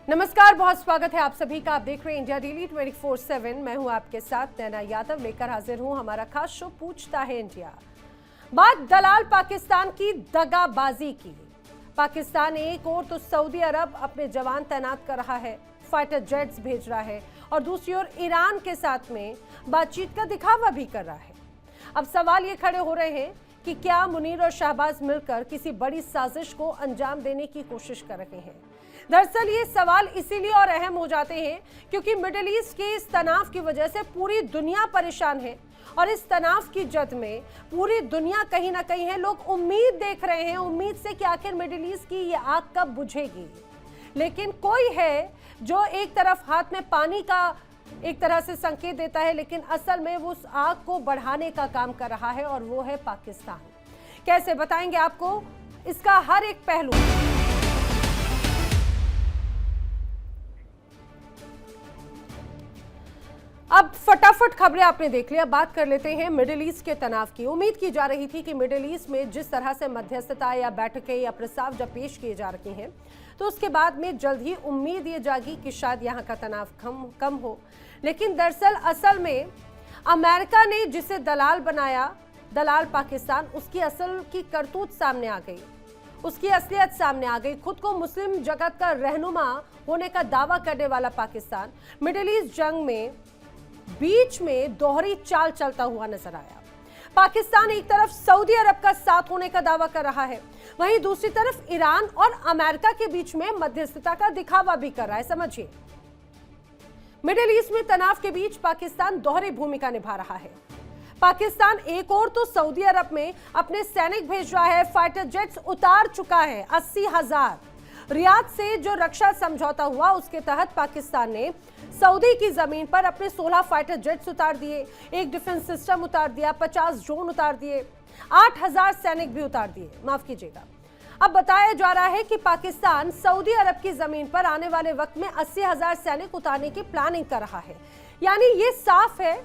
नमस्कार, बहुत स्वागत है आप सभी का। आप देख रहे हैं इंडिया डेली 24/7। मैं हूं आपके साथ नैना यादव, लेकर हाजिर हूं हमारा खास शो पूछता है इंडिया। बात दलाल पाकिस्तान की दगाबाजी की। पाकिस्तान एक और तो सऊदी अरब अपने जवान तैनात कर रहा है, फाइटर जेट्स भेज रहा है, और दूसरी ओर ईरान के साथ में बातचीत का दिखावा भी कर रहा है। अब सवाल ये खड़े हो रहे हैं कि क्या मुनीर और शाहबाज मिलकर किसी बड़ी साजिश को अंजाम देने की कोशिश कर रहे हैं। दरअसल ये सवाल इसीलिए और अहम हो जाते हैं क्योंकि मिडिल ईस्ट के इस तनाव की वजह से पूरी दुनिया परेशान है, और इस तनाव की जद में पूरी दुनिया कहीं ना कहीं है। लोग उम्मीद देख रहे हैं, उम्मीद से कि आखिर मिडिल ईस्ट की ये आग कब बुझेगी। लेकिन कोई है जो एक तरफ हाथ में पानी का एक तरह से संकेत देता है, लेकिन असल में वो उस आग को बढ़ाने का काम कर रहा है, और वो है पाकिस्तान। कैसे बताएंगे आपको इसका हर एक पहलू। अब फटाफट खबरें आपने देख लिया, बात कर लेते हैं मिडिल ईस्ट के तनाव की। उम्मीद की जा रही थी कि मिडिल ईस्ट में जिस तरह से मध्यस्थता या बैठकें या प्रस्ताव जब पेश किए जा रहे हैं, तो उसके बाद में जल्द ही उम्मीद ये जागी कि शायद यहाँ का तनाव कम हो। लेकिन दरअसल असल में अमेरिका ने जिसे दलाल बनाया, दलाल पाकिस्तान, उसकी असल की करतूत सामने आ गई, उसकी असलियत सामने आ गई। खुद को मुस्लिम जगत का रहनुमा होने का दावा करने वाला पाकिस्तान मिडिल ईस्ट जंग में बीच में दोहरी चाल चलता हुआ नजर आया। पाकिस्तान एक तरफ सऊदी अरब का साथ होने का दावा कर रहा है, वहीं दूसरी तरफ ईरान और अमेरिका के बीच में मध्यस्थता का दिखावा भी कर रहा है। समझिए, मिडिल ईस्ट में तनाव के बीच पाकिस्तान दोहरी भूमिका निभा रहा है। पाकिस्तान एक और तो सऊदी अरब में अपने सैनिक भेज रहा है, फाइटर जेट्स उतार चुका है 80,000। रियाद से जो रक्षा समझौता हुआ उसके तहत पाकिस्तान ने सऊदी की जमीन पर अपने 16 फाइटर जेट्स उतार दिए, एक डिफेंस सिस्टम उतार दिया, 50 ड्रोन उतार दिए, 8,000 सैनिक भी उतार दिए, माफ कीजिएगा। अब बताया जा रहा है कि पाकिस्तान सऊदी अरब की जमीन पर आने वाले वक्त में 80,000 सैनिक उतारने की प्लानिंग कर रहा है। यानी ये साफ है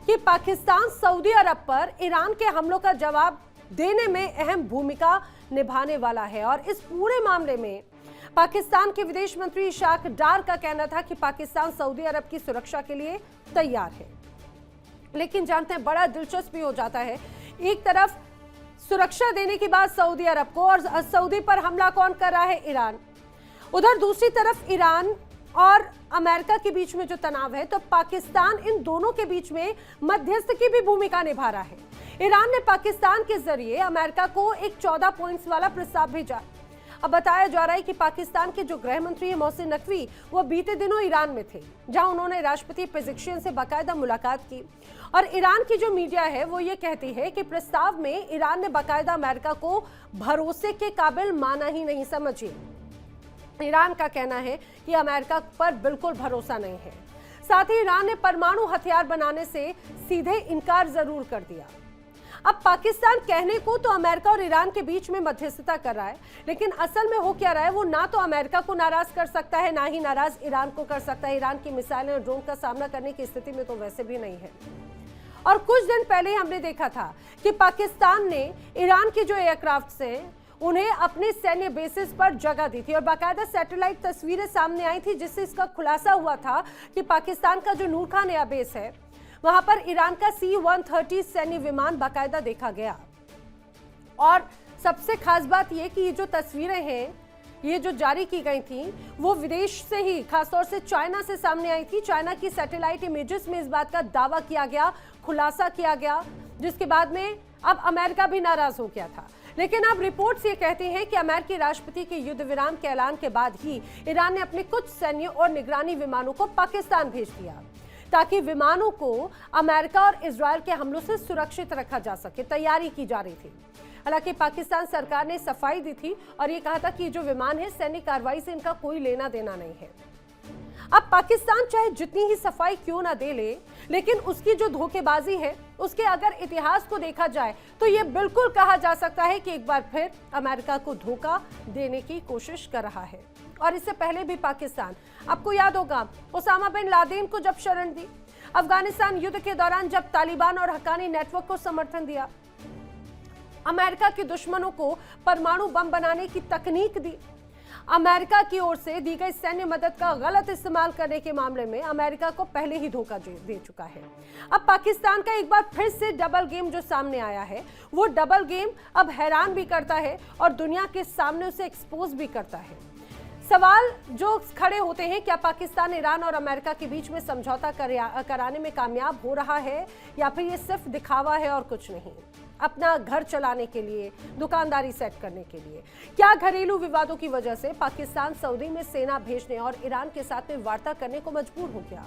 कि पाकिस्तान सऊदी अरब पर ईरान के हमलों का जवाब देने में अहम भूमिका निभाने वाला है। और इस पूरे मामले में पाकिस्तान के विदेश मंत्री इशाक डार का कहना था कि पाकिस्तान सऊदी अरब की सुरक्षा के लिए तैयार है। लेकिन जानते हैं, बड़ा दिलचस्प हो जाता है, एक तरफ सुरक्षा देने की बात सऊदी अरब को, और सऊदी पर हमला कौन कर रहा है? ईरान। उधर दूसरी तरफ ईरान और अमेरिका के बीच में जो तनाव है, तो पाकिस्तान इन दोनों के बीच में मध्यस्थ की भी भूमिका निभा रहा है। ईरान ने पाकिस्तान के जरिए अमेरिका को एक 14 पॉइंट्स वाला प्रस्ताव भेजा। अब बताया जा रहा है कि पाकिस्तान के जो गृह मंत्री है मोहसिन नकवी, वो बीते दिनों ईरान में थे, जहां उन्होंने राष्ट्रपति पेज़ेश्कियान से बाकायदा मुलाकात की। और ईरान की जो मीडिया है वो ये कहती है कि प्रस्ताव में ईरान ने बाकायदा अमेरिका को भरोसे के काबिल माना ही नहीं। समझिए, ईरान का कहना है कि अमेरिका पर बिल्कुल भरोसा नहीं है। साथ ही ईरान ने परमाणु हथियार बनाने से सीधे इनकार जरूर कर दिया। अब पाकिस्तान कहने को तो अमेरिका और ईरान के बीच में मध्यस्थता कर रहा है, लेकिन असल में हो क्या रहा है, वो ना तो अमेरिका को नाराज कर सकता है, ना ही नाराज ईरान को कर सकता है। ईरान की मिसाइलें और ड्रोन का सामना करने की स्थिति में तो वैसे भी नहीं है। और कुछ दिन पहले हमने देखा था कि पाकिस्तान ने ईरान की जो एयरक्राफ्ट हैं उन्हें अपने सैन्य बेसिस पर जगह दी थी, और बाकायदा सैटेलाइट तस्वीरें सामने आई थी जिससे इसका खुलासा हुआ था कि पाकिस्तान का जो नूर खान एयरबेस है वहां पर ईरान का C-130 सैन्य विमान बाकायदा देखा गया। और सबसे खास बात यह कि ये जो तस्वीरें हैं, ये जो जारी की गई थी, वो विदेश से ही, खासतौर से चाइना से सामने आई थी। चाइना की सैटेलाइट इमेजेस में इस बात का दावा किया गया, खुलासा किया गया, जिसके बाद में अब अमेरिका भी नाराज हो गया था। लेकिन अब रिपोर्ट्स ये कहती हैं कि अमेरिकी राष्ट्रपति के युद्ध विराम के ऐलान के बाद ही ईरान ने अपने कुछ सैन्य और निगरानी विमानों को पाकिस्तान भेज दिया, ताकि विमानों को अमेरिका और इजरायल के हमलों से सुरक्षित रखा जा सके। तैयारी की जा रही थी। हालांकि पाकिस्तान सरकार ने सफाई दी थी और ये कहा था कि जो विमान है सैन्य कार्रवाई से इनका कोई लेना देना नहीं है। अब पाकिस्तान चाहे जितनी ही सफाई क्यों ना दे ले, लेकिन उसकी जो धोखेबाजी है, उसके अगर इतिहास को देखा जाए तो ये बिल्कुल कहा जा सकता है कि एक बार फिर अमेरिका को धोखा देने की कोशिश कर रहा है। और इससे पहले भी पाकिस्तान, आपको याद होगा, ओसामा बिन लादेन को जब शरण दी, अफगानिस्तान युद्ध के दौरान जब तालिबान और हक्कानी नेटवर्क को समर्थन दिया, अमेरिका के दुश्मनों को परमाणु बम बनाने की तकनीक दी, अमेरिका की ओर से दी गई सैन्य मदद का गलत इस्तेमाल करने के मामले में अमेरिका को पहले ही धोखा दे चुका है। अब पाकिस्तान का एक बार फिर से डबल गेम जो सामने आया है, वो डबल गेम अब हैरान भी करता है और दुनिया के सामने उसे एक्सपोज भी करता है। सवाल जो खड़े होते हैं, क्या पाकिस्तान ईरान और अमेरिका के बीच में समझौता कराने में कामयाब हो रहा है या फिर ये सिर्फ दिखावा है और कुछ नहीं, अपना घर चलाने के लिए, दुकानदारी सेट करने के लिए? क्या घरेलू विवादों की वजह से पाकिस्तान सऊदी में सेना भेजने और ईरान के साथ में वार्ता करने को मजबूर हो गया?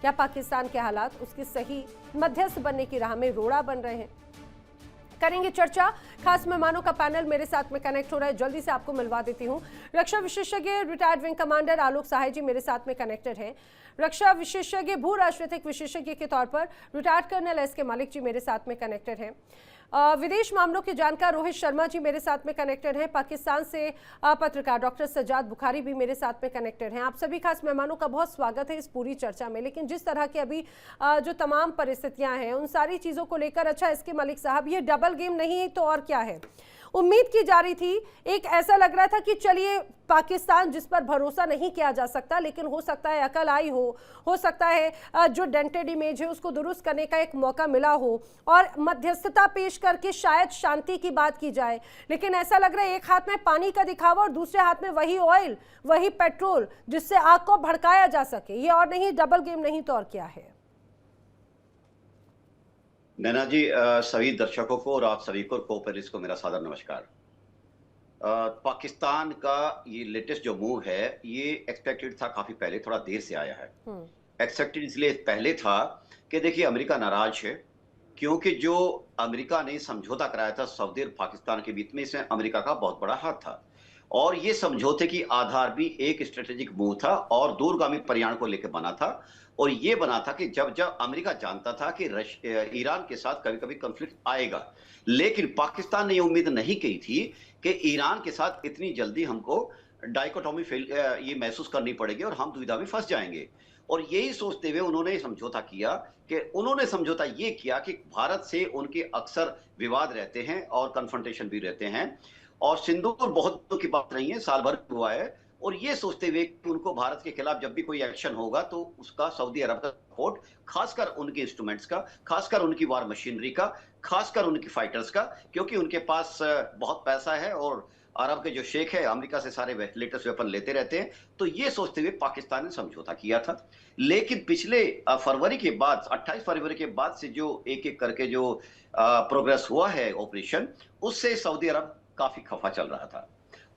क्या पाकिस्तान के हालात उसकी सही मध्यस्थ बनने की राह में रोड़ा बन रहे हैं? करेंगे चर्चा। खास मेहमानों का पैनल मेरे साथ में कनेक्ट हो रहा है, जल्दी से आपको मिलवा देती हूं। रक्षा विशेषज्ञ रिटायर्ड विंग कमांडर आलोक सहाय जी मेरे साथ में कनेक्टेड हैं। रक्षा विशेषज्ञ, भू राजनीतिक विशेषज्ञ के तौर पर रिटायर्ड कर्नल एस के मालिक जी मेरे साथ में कनेक्टेड हैं। विदेश मामलों के जानकार रोहित शर्मा जी मेरे साथ में कनेक्टेड हैं। पाकिस्तान से पत्रकार डॉक्टर सज्जाद बुखारी भी मेरे साथ में कनेक्टेड हैं। आप सभी खास मेहमानों का बहुत स्वागत है इस पूरी चर्चा में। लेकिन जिस तरह की अभी जो तमाम परिस्थितियां हैं, उन सारी चीज़ों को लेकर, अच्छा इसके मलिक साहब, ये डबल गेम नहीं तो और क्या है? उम्मीद की जा रही थी, एक ऐसा लग रहा था कि चलिए पाकिस्तान जिस पर भरोसा नहीं किया जा सकता, लेकिन हो सकता है अकल आई हो सकता है जो डेंटेड इमेज है उसको दुरुस्त करने का एक मौका मिला हो और मध्यस्थता पेश करके शायद शांति की बात की जाए। लेकिन ऐसा लग रहा है एक हाथ में पानी का दिखावा और दूसरे हाथ में वही ऑयल, वही पेट्रोल जिससे आग को भड़काया जा सके। ये और नहीं, डबल गेम नहीं तो और क्या है? नैना जी, सभी दर्शकों को और आप सभी को को-पैनलिस्ट को मेरा सादर नमस्कार। पाकिस्तान का ये लेटेस्ट जो मूव है, ये एक्सपेक्टेड था काफी पहले, थोड़ा देर से आया है। एक्सपेक्टेड इसलिए पहले था कि देखिए अमेरिका नाराज है, क्योंकि जो अमेरिका ने समझौता कराया था सऊदी और पाकिस्तान के बीच में, इसमें अमेरिका का बहुत बड़ा हाथ था और ये समझौते की आधार भी एक स्ट्रेटेजिक मूव था और दूरगामी परिणाम को लेकर बना था। और ये बना था कि जब जब अमेरिका जानता था कि ईरान के साथ कभी कभी कॉन्फ्लिक्ट आएगा, लेकिन पाकिस्तान ने ये उम्मीद नहीं की थी कि ईरान के साथ इतनी जल्दी हमको डाइकोटोमी ये महसूस करनी पड़ेगी और हम दुविधा में फंस जाएंगे। और यही सोचते हुए उन्होंने समझौता किया कि उन्होंने समझौता ये किया कि भारत से उनके अक्सर विवाद रहते हैं और कन्फ्रंटेशन भी रहते हैं और सिंदूर बहुत की बात नहीं है, साल भर हुआ है। और ये सोचते हुए कि उनको भारत के खिलाफ जब भी कोई एक्शन होगा तो उसका सऊदी अरब का सपोर्ट, खासकर उनके इंस्ट्रूमेंट्स का, खासकर उनकी वार मशीनरी का, खासकर उनकी फाइटर्स का, क्योंकि उनके पास बहुत पैसा है और अरब के जो शेख है अमेरिका से सारे लेटेस्ट वेपन लेते रहते हैं। तो ये सोचते हुए पाकिस्तान ने समझौता किया था। लेकिन पिछले फरवरी के बाद, 28 फरवरी के बाद से जो एक एक करके जो प्रोग्रेस हुआ है ऑपरेशन, उससे सऊदी अरब काफी खफा चल रहा था।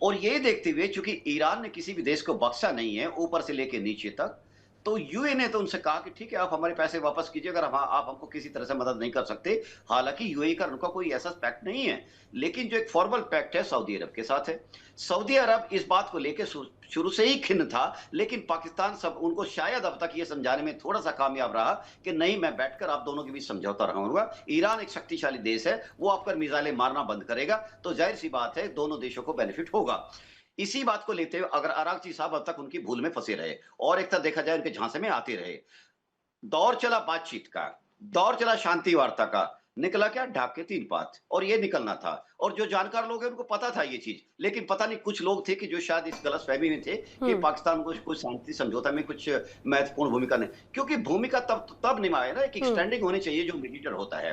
और ये देखते हुए चूंकि ईरान ने किसी भी देश को बख्शा नहीं है ऊपर से लेके नीचे तक, तो यूए ने तो उनसे कहा कि ठीक है आप हमारे पैसे वापस कीजिए अगर आप हमको किसी तरह से मदद नहीं कर सकते। हालांकि यूए का उनका कोई ऐसा पैक्ट नहीं है, लेकिन जो एक फॉर्मल पैक्ट है सऊदी अरब के साथ है। सऊदी अरब इस बात को लेकर शुरू से ही खिन्न था, लेकिन पाकिस्तान सब उनको शायद अब तक ये समझाने में थोड़ा सा कामयाब रहा कि नहीं, मैं बैठकर आप दोनों के बीच समझौता रहूंगा। ईरान एक शक्तिशाली देश है, वो आपकर मिसाइलें मारना बंद करेगा तो जाहिर सी बात है दोनों देशों को बेनिफिट होगा। इसी बात को लेते हुए अगर अरागची साहब अब तक उनकी भूल में फंसे रहे और एक तरह देखा जाए उनके झांसे में आते रहे, दौर चला बातचीत का, दौर चला शांति वार्ता का, निकला क्या? ढाक के 3 बात। और ये निकलना था और जो जानकार लोग हैं उनको पता था ये चीज, लेकिन पता नहीं कुछ लोग थे कि जो शायद इस गलतफहमी में थे कि पाकिस्तान को कुछ शांति समझौता में कुछ महत्वपूर्ण भूमिका नहीं, क्योंकि भूमिका तब निभाए ना, एक स्टैंडिंग होनी चाहिए जो मीडिएटर होता है।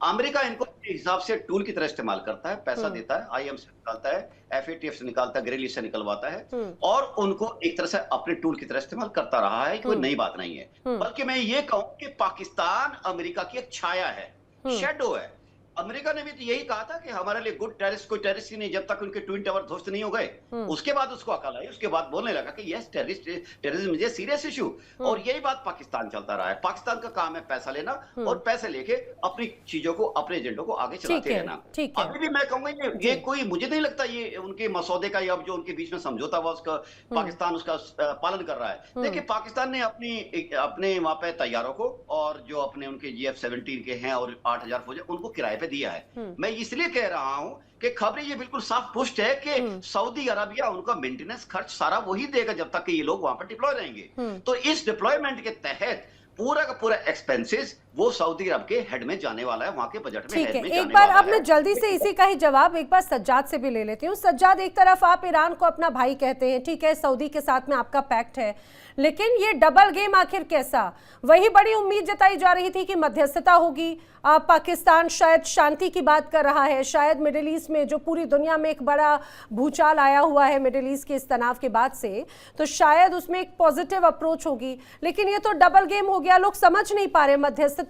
अमेरिका इनको अपने हिसाब से टूल की तरह इस्तेमाल करता है, पैसा देता है, आईएम से निकालता है, एफएटीएफ से निकालता है, ग्रेली से निकलवाता है और उनको एक तरह से अपने टूल की तरह इस्तेमाल करता रहा है। कोई नई बात नहीं है, बल्कि मैं ये कहूं कि पाकिस्तान अमेरिका की एक छाया है, शेडो है। अमेरिका ने भी तो यही कहा था कि हमारे लिए गुड टेररिस्ट कोई टेररिस्ट ही नहीं जब तक उनके ट्विन टावर ध्वस्त नहीं हो गए। उसके बाद उसको अकल आई, उसके बाद बोलने लगा कि yes terrorism is a serious issue. और यही बात पाकिस्तान चलता रहा है। पाकिस्तान का काम है पैसा लेना और पैसे लेके अपनी चीजों को, अपने एजेंडों को आगे चलाते रहना। अभी भी मैं कहूंगा ये कोई, मुझे नहीं लगता ये उनके मसौदे का या जो उनके बीच में समझौता हुआ उसका पाकिस्तान उसका पालन कर रहा है। देखिए पाकिस्तान ने अपने वहां पे तैयारों को और जो अपने उनके GF-17 के हैं और 8000 फौजी उनको किराए पे दिया है। मैं इसलिए कह रहा हूं कि खबरें ये बिल्कुल साफ पुष्ट है कि सऊदी अरबिया उनका मेंटेनेंस खर्च सारा वही देगा जब तक कि ये लोग वहां पर डिप्लॉय रहेंगे। तो इस डिप्लॉयमेंट के तहत पूरा का पूरा एक्सपेंसेस वो सऊदी अरब के हेड में जाने वाला है, वहां के बजट में ठीक हेड है, में एक जाने बार वाला अब मैं है। जल्दी से इसी का ही जवाब एक बार सज्जाद से भी ले लेती हूँ। सज्जाद, एक तरफ आप ईरान को अपना भाई कहते हैं, ठीक है, सऊदी के साथ में आपका पैक्ट है, लेकिन ये डबल गेम आखिर कैसा? वही बड़ी उम्मीद जताई जा रही थी कि मध्यस्थता होगी, पाकिस्तान शायद शांति की बात कर रहा है, शायद मिडिल ईस्ट में जो पूरी दुनिया में एक बड़ा भूचाल आया हुआ है मिडिल ईस्ट के इस तनाव के बाद से, तो शायद उसमें एक पॉजिटिव अप्रोच होगी, लेकिन ये तो डबल गेम हो गया। लोग समझ नहीं पा रहे मध्यस्थता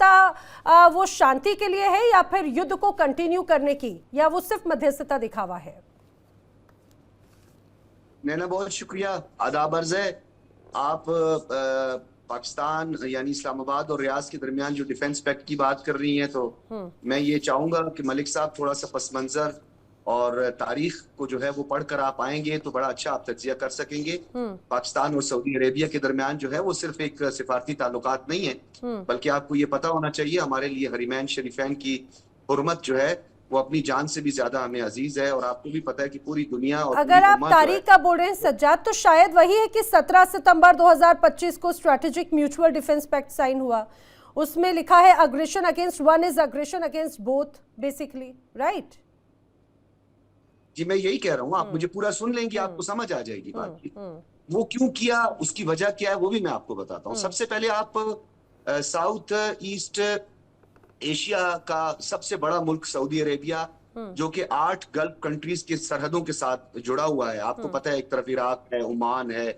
वो शांति के लिए है या फिर युद्ध को कंटिन्यू करने की, या वो सिर्फ मध्यस्थता दिखावा है। नैना, बहुत शुक्रिया, आदाब अर्ज़ है। आप पाकिस्तान यानी इस्लामाबाद और रियाद के दरमियान जो डिफेंस पैक्ट की बात कर रही हैं, तो मैं ये चाहूंगा कि मलिक साहब थोड़ा सा पस मंजर और तारीख को जो है वो पढ़ कर आप आएंगे तो बड़ा अच्छा आप तज्जिया कर सकेंगे। पाकिस्तान और सऊदी अरेबिया के दरमियान जो है वो सिर्फ एक सिफारती ताल्लुकात नहीं है, बल्कि आपको ये पता होना चाहिए हमारे लिए हरीमैन शरीफैन की हुर्मत जो है वो अपनी जान से भी ज्यादा हमें अजीज है। और आपको भी पता है कि पूरी दुनिया और अगर आप तारीख का बोल रहे हैं सज्जाद, तो शायद वही है कि 17 सितंबर 2025 को strategic mutual defence pact sign हुआ। उसमें लिखा है aggression against one is aggression against both, basically, right? जी, मैं यही कह रहा हूँ, आप मुझे पूरा सुन लेंगे, आपको समझ आ जाएगी बात की। वो क्यों किया, उसकी वजह क्या है, वो भी मैं आपको बताता हूँ। सबसे पहले आप साउथ ईस्ट एशिया का सबसे बड़ा मुल्क सऊदी अरेबिया, जो कि 8 गल्फ कंट्रीज के सरहदों के साथ जुड़ा हुआ है, आपको पता है, एक तरफ इराक है, ओमान है,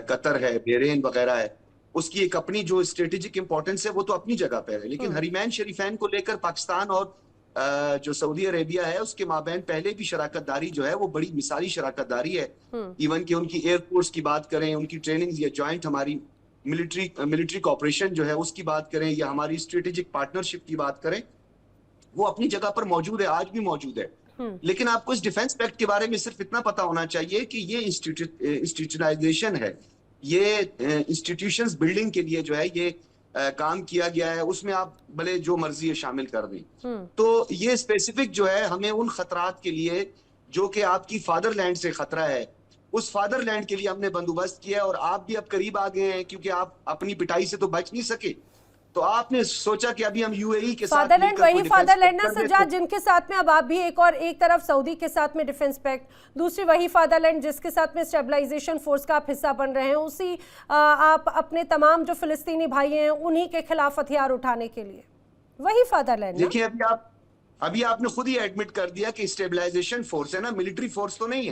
कतर है, बहरीन वगैरह है, उसकी एक अपनी जो स्ट्रेटेजिक इंपॉर्टेंस है वो तो अपनी जगह पर है। लेकिन हरीमैन शरीफैन को लेकर पाकिस्तान और जो सऊदी अरेबिया है उसके माबैन पहले भी शराकत दारी जो है वो बड़ी मिसाली शराकत दारी है। इवन कि उनकी एयरफोर्स की बात करें, उनकी ट्रेनिंग या जॉइंट हमारी मिलिट्री कॉपरेशन जो है उसकी बात करें, या हमारी स्ट्रेटेजिक पार्टनरशिप की बात करें, वो अपनी जगह पर मौजूद है, आज भी मौजूद है। लेकिन आपको इस डिफेंस पैक्ट के बारे में सिर्फ इतना पता होना चाहिए कि ये इंस्टीट्यूशनाइजेशन है, ये इंस्टीट्यूशंस बिल्डिंग के लिए जो है ये काम किया गया है, उसमें आप भले जो मर्जी है शामिल कर दें। तो ये स्पेसिफिक जो है हमें उन खतरात के लिए जो कि आपकी फादरलैंड से खतरा है, उस फादरलैंड के लिए हमने बंदोबस्त किया। और आप भी अब करीब आ गए हैं, क्योंकि आप अपनी पिटाई से तो बच नहीं सके, तो आपने सोचा कि अभी हम यूएई के साथ फादरलैंड, वही फादरलैंड ना सज्जाद, जिनके साथ में अब आप भी एक तरफ सऊदी के साथ में डिफेंस पैक्ट, दूसरी वही फादरलैंड जिसके साथ में स्टेबलाइजेशन फोर्स का आप हिस्सा बन रहे हैं, उसी आप अपने तमाम जो फिलिस्तीनी भाई हैं उन्हीं के खिलाफ हथियार उठाने के लिए, वही फादरलैंड। देखिए, अभी आपने खुद ही एडमिट कर दिया कि स्टेबलाइजेशन फोर्स है ना, मिलिट्री फोर्स तो नहीं है।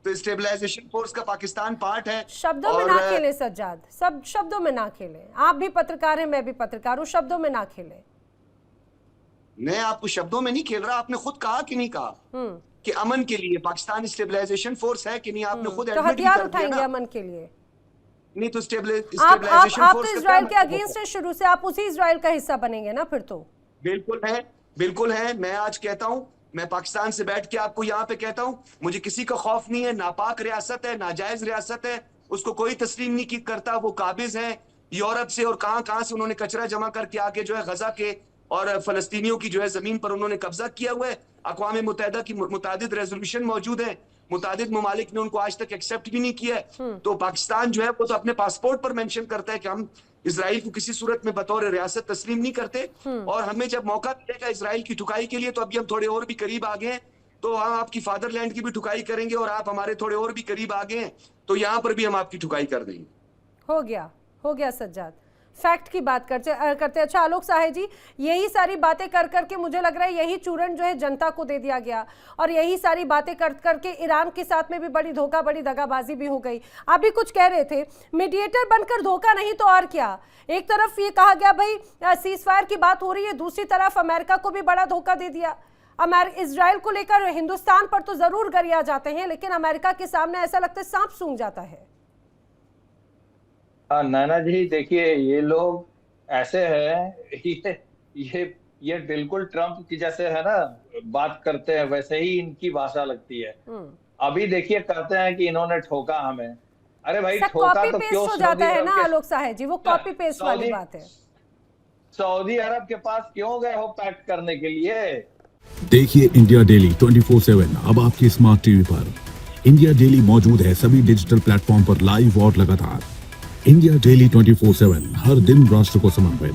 तो स्टेबलाइजेशन फोर्स का पाकिस्तान पार्ट है। शब्दों में ना खेले सज्जाद, सब शब्दों में ना खेले। आप भी पत्रकार हैं, मैं भी पत्रकार हूँ, शब्दों में ना खेले। मैं आपको शब्दों में नहीं खेल रहा, आपने खुद कहा कि नहीं कहा कि अमन के लिए पाकिस्तान स्टेबलाइजेशन फोर्स है कि नहीं, आपने खुद तो हथियार उठाएंगे अमन के लिए। नहीं तो स्टेबलाइजेशन आप तो इजराइल के अगेंस्ट है शुरू से, आप उसी इजराइल का हिस्सा बनेंगे ना फिर तो। बिल्कुल है। मैं आज कहता हूं, मैं पाकिस्तान से बैठ के आपको यहाँ पे कहता हूं, मुझे किसी का खौफ नहीं है। नापाक रियासत है, नाजायज रियासत है, उसको कोई तस्लीम नहीं करता। वो काबिज है यूरोप से और कहां से उन्होंने कचरा जमा करके आके जो है गजा के और फलस्तीनियों की जो है जमीन पर उन्होंने कब्जा किया हुआ है। अक़वाम मुत्तहिदा की मुतादिद रेजोल्यूशन मौजूद है, मुतादिद ममालिक ने उनको आज तक एक्सेप्ट भी नहीं किया है। तो पाकिस्तान जो है वो तो अपने पासपोर्ट पर मेंशन करता है कि हम इजराइल को किसी सूरत में बतौर रियासत तस्लीम नहीं करते। और हमें जब मौका मिलेगा इजराइल की ठुकाई के लिए, तो अभी हम थोड़े और भी करीब आ गए हैं, तो हम आपकी फादरलैंड की भी ठुकाई करेंगे और आप हमारे थोड़े और भी करीब आ गए हैं, तो यहाँ पर भी हम आपकी ठुकाई कर देंगे। हो गया सज्जाद, फैक्ट की बात करते। अच्छा आलोक साहे जी, यही सारी बातें कर करके मुझे लग रहा है यही चूरन जो है जनता को दे दिया गया, और यही सारी बातें कर करके ईरान के साथ में भी बड़ी धोखा, बड़ी दगाबाजी भी हो गई। आप भी कुछ कह रहे थे, मीडिएटर बनकर धोखा नहीं तो और क्या। एक तरफ ये कहा गया भाई सीज फायर की बात हो रही है, दूसरी तरफ अमेरिका को भी बड़ा धोखा दे दिया। इजराइल को लेकर हिंदुस्तान पर तो जरूर गरिया जाते हैं, लेकिन अमेरिका के सामने ऐसा लगता है सांप सूंघ जाता है। नैना जी, देखिए ये लोग ऐसे हैं, ये बिल्कुल ट्रम्प की जैसे है ना बात करते हैं, वैसे ही इनकी भाषा लगती है। अभी देखिए कहते हैं कि इन्होंने ठोका हमें। अरे भाई ठोका तो क्यों हो जाता है ना आलोक साहे जी, वो कॉपी पेस्ट वाली बात है। सऊदी अरब के पास क्यों गए हो पैक्ट करने के लिए? देखिए इंडिया डेली 24/7 अब आपकी स्मार्ट टीवी पर। इंडिया डेली मौजूद है सभी डिजिटल प्लेटफॉर्म पर लाइव और लगातार। इंडिया डेली 24/7 हर दिन राष्ट्र को समर्पित।